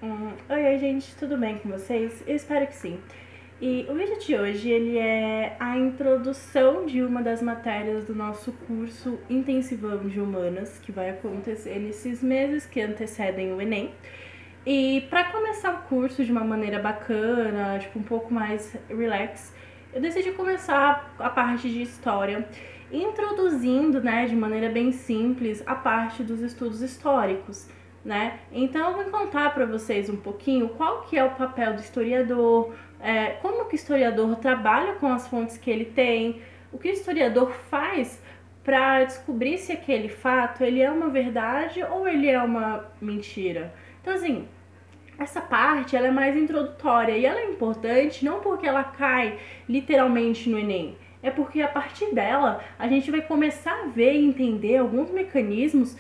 Oi, gente, tudo bem com vocês? Eu espero que sim. E o vídeo de hoje, ele é a introdução de uma das matérias do nosso curso intensivão de humanas, que vai acontecer nesses meses que antecedem o Enem. E para começar o curso de uma maneira bacana, tipo um pouco mais relax, eu decidi começar a parte de história, introduzindo, né, de maneira bem simples, a parte dos estudos históricos, né? Então eu vou contar para vocês um pouquinho qual que é o papel do historiador, como que o historiador trabalha com as fontes que ele tem, o que o historiador faz para descobrir se aquele fato ele é uma verdade ou ele é uma mentira. Então, assim, essa parte ela é mais introdutória e ela é importante não porque ela cai literalmente no Enem, é porque a partir dela a gente vai começar a ver e entender alguns mecanismos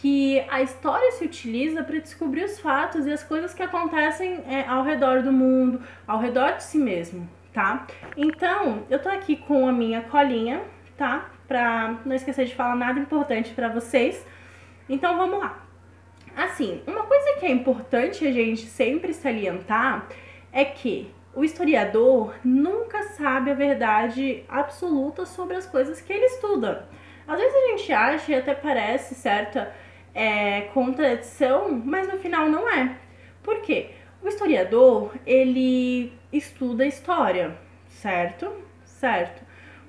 que a história se utiliza para descobrir os fatos e as coisas que acontecem ao redor do mundo, ao redor de si mesmo, tá? Então, eu tô aqui com a minha colinha, tá? Pra não esquecer de falar nada importante para vocês. Então, vamos lá. Assim, uma coisa que é importante a gente sempre salientar é que o historiador nunca sabe a verdade absoluta sobre as coisas que ele estuda. Às vezes a gente acha e até parece certa contradição, mas no final não é. Por quê? O historiador, ele estuda história, certo? Certo.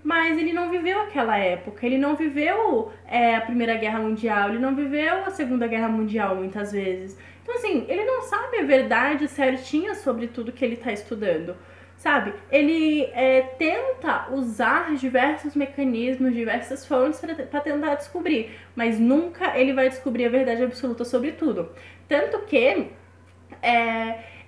Mas ele não viveu aquela época, ele não viveu a Primeira Guerra Mundial, ele não viveu a Segunda Guerra Mundial muitas vezes. Então, assim, ele não sabe a verdade certinha sobre tudo que ele está estudando, sabe? Ele tenta usar diversos mecanismos, diversas fontes para tentar descobrir, mas nunca ele vai descobrir a verdade absoluta sobre tudo. Tanto que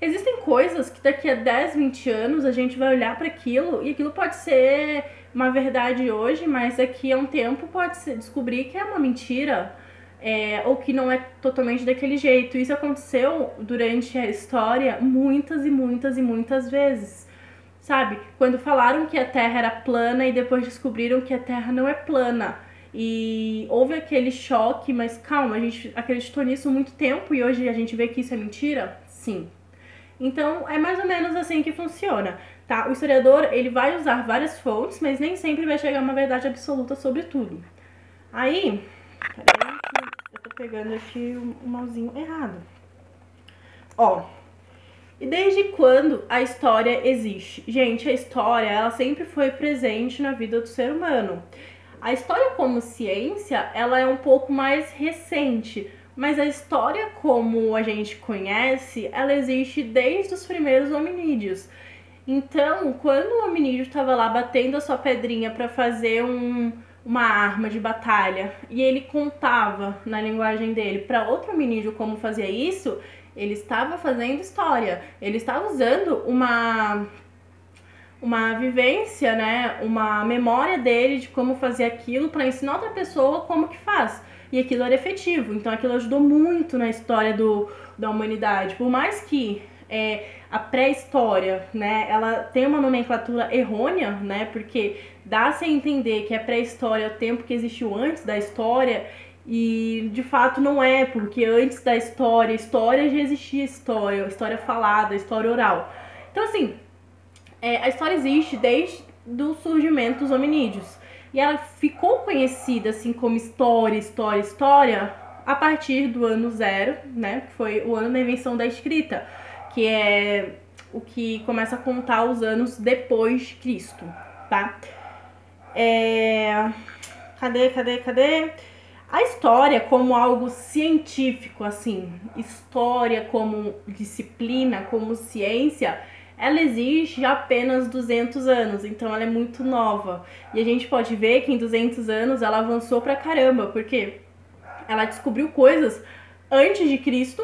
existem coisas que daqui a 10, 20 anos a gente vai olhar para aquilo e aquilo pode ser uma verdade hoje, mas daqui a um tempo pode se descobrir que é uma mentira, ou que não é totalmente daquele jeito. Isso aconteceu durante a história muitas e muitas e muitas vezes, sabe? Quando falaram que a Terra era plana e depois descobriram que a Terra não é plana. E houve aquele choque, mas calma, a gente acreditou nisso há muito tempo e hoje a gente vê que isso é mentira? Sim. Então, é mais ou menos assim que funciona, tá? O historiador, ele vai usar várias fontes, mas nem sempre vai chegar a uma verdade absoluta sobre tudo. Aí, peraí que eu tô pegando aqui o mauzinho errado. Ó, e desde quando a história existe? Gente, a história, ela sempre foi presente na vida do ser humano. A história como ciência, ela é um pouco mais recente, mas a história como a gente conhece, ela existe desde os primeiros hominídeos. Então, quando o hominídeo estava lá batendo a sua pedrinha para fazer uma arma de batalha e ele contava na linguagem dele para outro hominídeo como fazia isso, ele estava fazendo história. Ele estava usando uma vivência, né, uma memória dele de como fazer aquilo para ensinar outra pessoa como que faz. E aquilo era efetivo, então aquilo ajudou muito na história da humanidade. Por mais que a pré-história, né, ela tem uma nomenclatura errônea, né, porque dá-se a entender que a pré-história é o tempo que existiu antes da história, e de fato não é, porque antes da história já existia história falada, história oral. Então, assim, a história existe desde o surgimento dos hominídeos. E ela ficou conhecida assim como história, a partir do ano zero, né? Que foi o ano da invenção da escrita, que é o que começa a contar os anos depois de Cristo, tá? Cadê? A história como algo científico, assim, história como disciplina, como ciência, ela existe há apenas 200 anos, então ela é muito nova. E a gente pode ver que em 200 anos ela avançou pra caramba, porque ela descobriu coisas antes de Cristo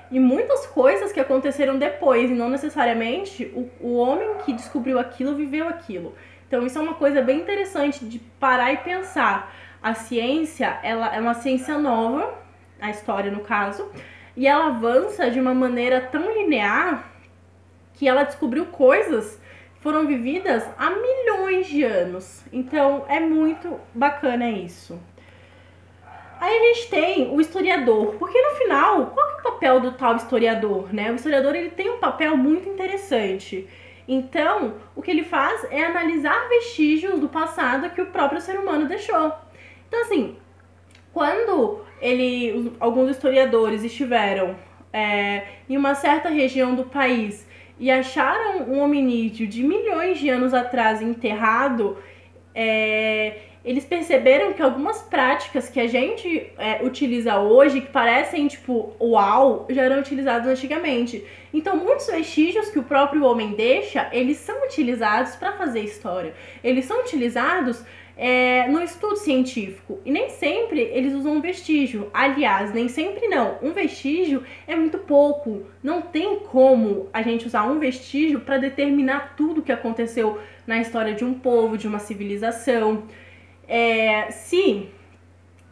e muitas coisas que aconteceram depois, e não necessariamente o homem que descobriu aquilo viveu aquilo. Então isso é uma coisa bem interessante de parar e pensar. A ciência, ela é uma ciência nova, a história no caso, e ela avança de uma maneira tão linear que ela descobriu coisas que foram vividas há milhões de anos. Então é muito bacana isso. Aí a gente tem o historiador, porque no final, qual que é o papel do tal historiador, né? O historiador, ele tem um papel muito interessante. Então, o que ele faz é analisar vestígios do passado que o próprio ser humano deixou. Então, assim, quando alguns historiadores estiveram em uma certa região do país e acharam um hominídeo de milhões de anos atrás enterrado, eles perceberam que algumas práticas que a gente utiliza hoje, que parecem tipo uau, já eram utilizadas antigamente. Então, muitos vestígios que o próprio homem deixa, eles são utilizados para fazer história. Eles são utilizados no estudo científico. E nem sempre eles usam um vestígio. Aliás, nem sempre não. Um vestígio é muito pouco. Não tem como a gente usar um vestígio para determinar tudo o que aconteceu na história de um povo, de uma civilização. Se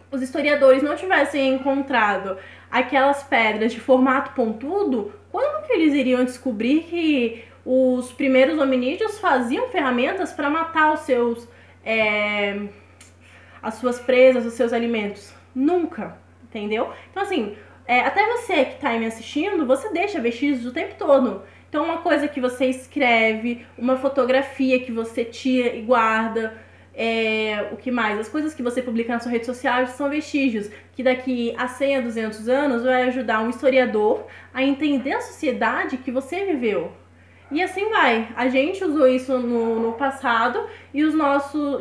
os historiadores não tivessem encontrado aquelas pedras de formato pontudo, quando que eles iriam descobrir que os primeiros hominídeos faziam ferramentas para matar as suas presas, os seus alimentos? Nunca, entendeu? Então, assim, até você que está aí me assistindo, você deixa vestígios o tempo todo. Então, uma coisa que você escreve, uma fotografia que você tira e guarda, o que mais? As coisas que você publica na sua rede social são vestígios, que daqui a 100 a 200 anos vai ajudar um historiador a entender a sociedade que você viveu. E assim vai. A gente usou isso no passado e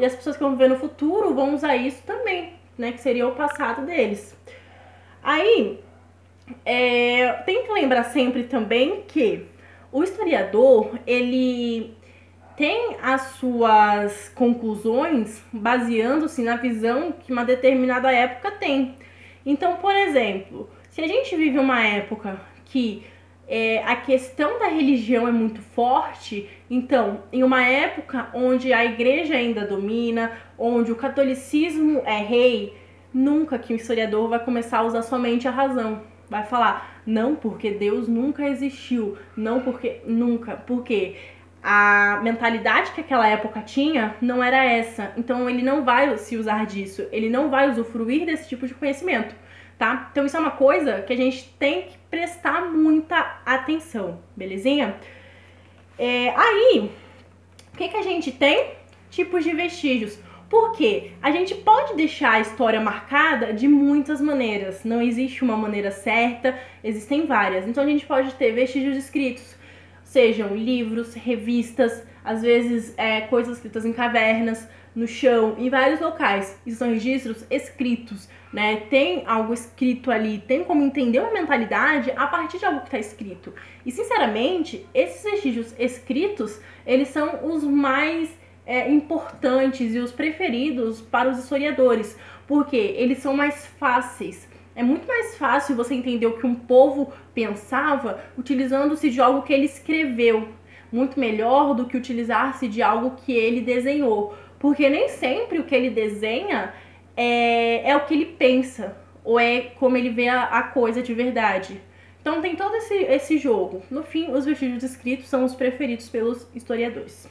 as pessoas que vão viver no futuro vão usar isso também, né? Que seria o passado deles. Aí, tem que lembrar sempre também que o historiador, ele tem as suas conclusões baseando-se na visão que uma determinada época tem. Então, por exemplo, se a gente vive uma época que a questão da religião é muito forte, então, em uma época onde a igreja ainda domina, onde o catolicismo é rei, nunca que o historiador vai começar a usar somente a razão. Vai falar, não, porque Deus nunca existiu, não porque nunca, porque a mentalidade que aquela época tinha não era essa. Então ele não vai se usar disso, ele não vai usufruir desse tipo de conhecimento, tá? Então isso é uma coisa que a gente tem que prestar muita atenção, belezinha? Aí, o que a gente tem? Tipos de vestígios. Porque a gente pode deixar a história marcada de muitas maneiras. Não existe uma maneira certa, existem várias. Então a gente pode ter vestígios escritos, sejam livros, revistas, às vezes coisas escritas em cavernas, no chão, em vários locais. Isso são registros escritos, né? Tem algo escrito ali, tem como entender uma mentalidade a partir de algo que está escrito. E, sinceramente, esses vestígios escritos, eles são os mais importantes e os preferidos para os historiadores, porque eles são mais fáceis. É muito mais fácil você entender o que um povo pensava utilizando-se de algo que ele escreveu, muito melhor do que utilizar-se de algo que ele desenhou, porque nem sempre o que ele desenha é o que ele pensa, ou é como ele vê a coisa de verdade. Então tem todo esse jogo. No fim, os vestígios escritos são os preferidos pelos historiadores.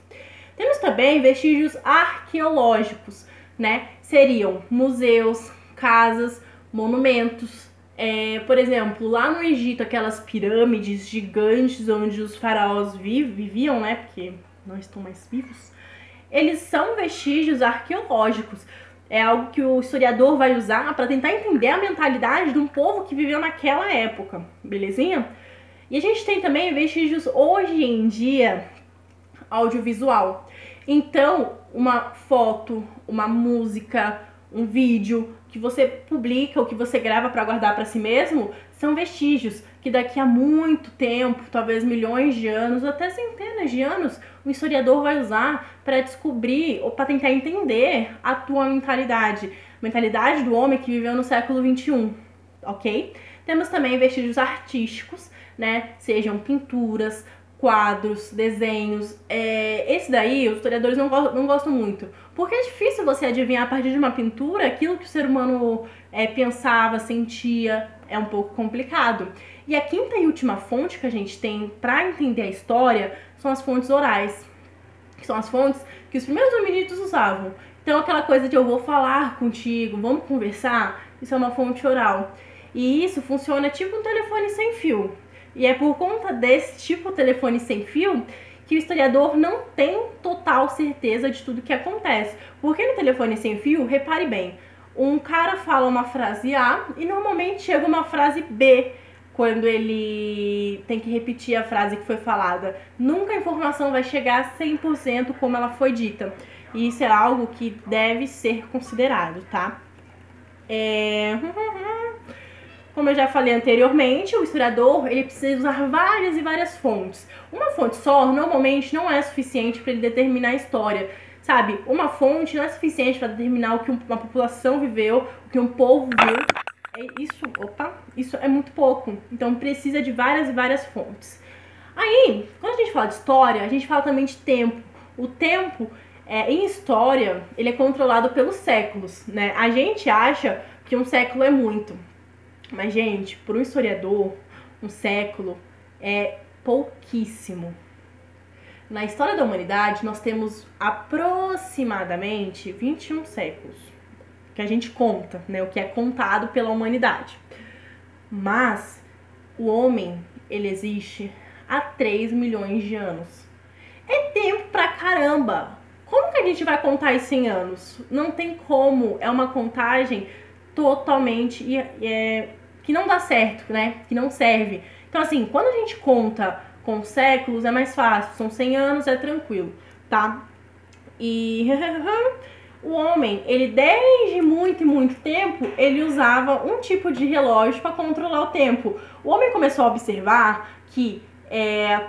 Temos também vestígios arqueológicos, né? Seriam museus, casas, monumentos. Por exemplo, lá no Egito, aquelas pirâmides gigantes onde os faraós viviam, né? Porque não estão mais vivos. Eles são vestígios arqueológicos. É algo que o historiador vai usar para tentar entender a mentalidade de um povo que viveu naquela época, belezinha? E a gente tem também vestígios hoje em dia audiovisual. Então, uma foto, uma música, um vídeo que você publica ou que você grava para guardar para si mesmo, são vestígios que daqui a muito tempo, talvez milhões de anos, ou até centenas de anos, o historiador vai usar para descobrir ou para tentar entender a tua mentalidade do homem que viveu no século XXI, ok? Temos também vestígios artísticos, né? Sejam pinturas, quadros, desenhos. Esse daí, os historiadores não gostam muito, porque é difícil você adivinhar a partir de uma pintura aquilo que o ser humano pensava, sentia. É um pouco complicado. E a quinta e última fonte que a gente tem para entender a história são as fontes orais, que são as fontes que os primeiros hominídeos usavam. Então aquela coisa de eu vou falar contigo, vamos conversar, isso é uma fonte oral. E isso funciona tipo um telefone sem fio. E é por conta desse tipo de telefone sem fio que o historiador não tem total certeza de tudo que acontece. Porque no telefone sem fio, repare bem, um cara fala uma frase A e normalmente chega uma frase B quando ele tem que repetir a frase que foi falada. Nunca a informação vai chegar 100% como ela foi dita. E isso é algo que deve ser considerado, tá? Como eu já falei anteriormente, o historiador ele precisa usar várias e várias fontes. Uma fonte só normalmente não é suficiente para ele determinar a história. Sabe, uma fonte não é suficiente para determinar o que uma população viveu, o que um povo viu. Isso é muito pouco. Então precisa de várias e várias fontes. Aí, quando a gente fala de história, a gente fala também de tempo. O tempo, em história, ele é controlado pelos séculos, né? A gente acha que um século é muito. Mas, gente, para um historiador, um século é pouquíssimo. Na história da humanidade, nós temos aproximadamente 21 séculos. Que a gente conta, né? O que é contado pela humanidade. Mas o homem, ele existe há 3 milhões de anos. É tempo pra caramba! Como que a gente vai contar isso em anos? Não tem como. É uma contagem totalmente que não dá certo, né? Que não serve. Então, assim, quando a gente conta com séculos, é mais fácil. São 100 anos, é tranquilo, tá? E o homem, ele desde muito e muito tempo, ele usava um tipo de relógio para controlar o tempo. O homem começou a observar que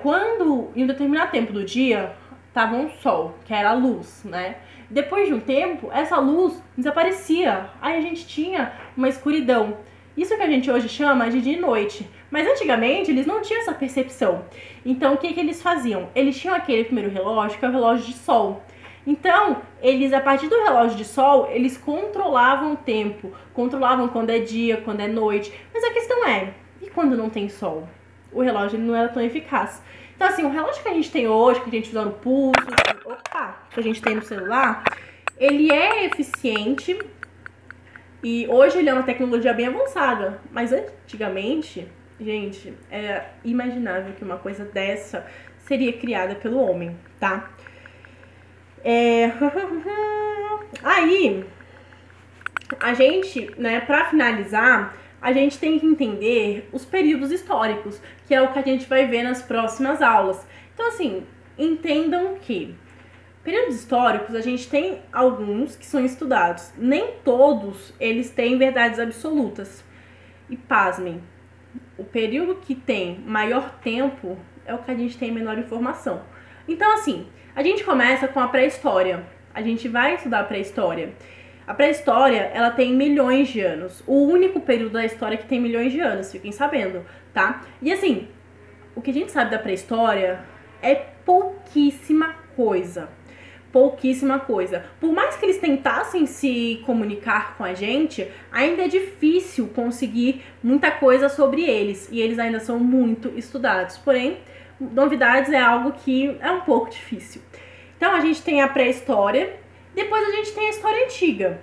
quando, em um determinado tempo do dia, tava um sol, que era a luz, né? Depois de um tempo, essa luz desaparecia. Aí a gente tinha uma escuridão. Isso que a gente hoje chama de dia e noite. Mas antigamente eles não tinham essa percepção. Então o que eles faziam? Eles tinham aquele primeiro relógio, que é o relógio de sol. Então, eles, a partir do relógio de sol, eles controlavam o tempo. Controlavam quando é dia, quando é noite. Mas a questão é, e quando não tem sol? O relógio ele não era tão eficaz. Então, assim, o relógio que a gente tem hoje, que a gente usa no pulso, que a gente tem no celular, ele é eficiente e hoje ele é uma tecnologia bem avançada. Mas antigamente, gente, era imaginável que uma coisa dessa seria criada pelo homem, tá? Aí, a gente, né, pra finalizar, a gente tem que entender os períodos históricos, que é o que a gente vai ver nas próximas aulas. Então, assim, entendam que períodos históricos, a gente tem alguns que são estudados. Nem todos eles têm verdades absolutas. E pasmem, o período que tem maior tempo é o que a gente tem menor informação. Então, assim, a gente começa com a pré-história. A gente vai estudar a pré-história. A pré-história, ela tem milhões de anos. O único período da história que tem milhões de anos, fiquem sabendo, tá? E assim, o que a gente sabe da pré-história é pouquíssima coisa. Pouquíssima coisa. Por mais que eles tentassem se comunicar com a gente, ainda é difícil conseguir muita coisa sobre eles. E eles ainda são muito estudados. Porém, novidades é algo que é um pouco difícil. Então, a gente tem a pré-história. Depois a gente tem a história antiga.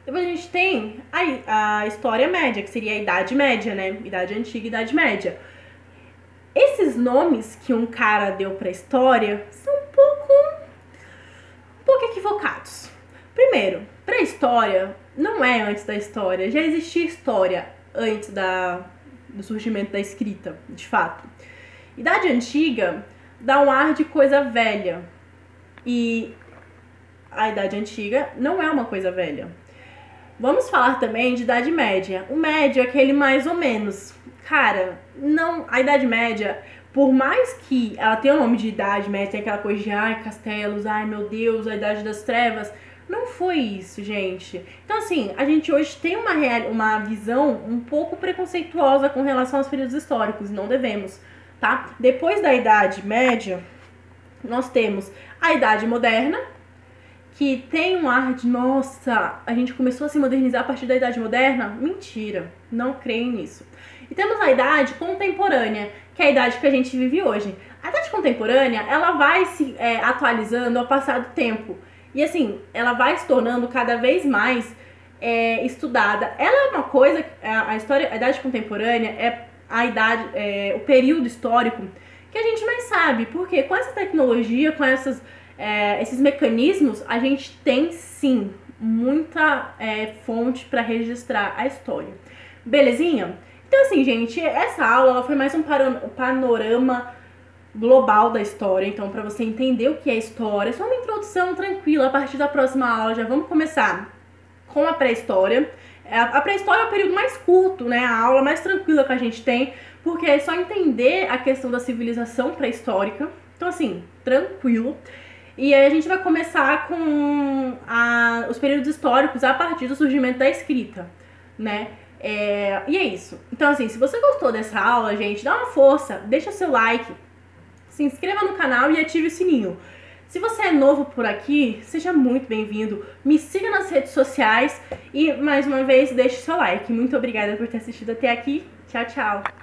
Depois a gente tem a história média, que seria a Idade Média, né? Idade Antiga e Idade Média. Esses nomes que um cara deu pra história são um pouco equivocados. Primeiro, pré-história não é antes da história. Já existia história antes do surgimento da escrita, de fato. Idade Antiga dá um ar de coisa velha. E a Idade Antiga não é uma coisa velha. Vamos falar também de Idade Média. O médio é aquele mais ou menos. Cara, não, a Idade Média, por mais que ela tenha o nome de Idade Média, tem aquela coisa de castelos, meu Deus, a Idade das Trevas, não foi isso, gente. Então, assim, a gente hoje tem uma visão um pouco preconceituosa com relação aos períodos históricos, não devemos, tá? Depois da Idade Média, nós temos a Idade Moderna, que tem um ar de, nossa, a gente começou a se modernizar a partir da Idade Moderna? Mentira, não creio nisso. E temos a Idade Contemporânea, que é a idade que a gente vive hoje. A Idade Contemporânea, ela vai se atualizando ao passar do tempo. E assim, ela vai se tornando cada vez mais estudada. Ela é uma coisa, a história, a idade contemporânea é a idade, o período histórico que a gente mais sabe, porque com essa tecnologia, com esses mecanismos, a gente tem sim muita fonte para registrar a história. Belezinha? Então assim, gente, essa aula ela foi mais um panorama global da história, então para você entender o que é história, só uma introdução tranquila. A partir da próxima aula já vamos começar com a pré-história. A pré-história é o período mais curto, né? A aula mais tranquila que a gente tem, porque é só entender a questão da civilização pré-histórica. Então, assim, tranquilo. E aí a gente vai começar com os períodos históricos a partir do surgimento da escrita, né? E é isso. Então, assim, se você gostou dessa aula, gente, dá uma força, deixa seu like, se inscreva no canal e ative o sininho. Se você é novo por aqui, seja muito bem-vindo. Me siga nas redes sociais e, mais uma vez, deixe seu like. Muito obrigada por ter assistido até aqui. Tchau, tchau!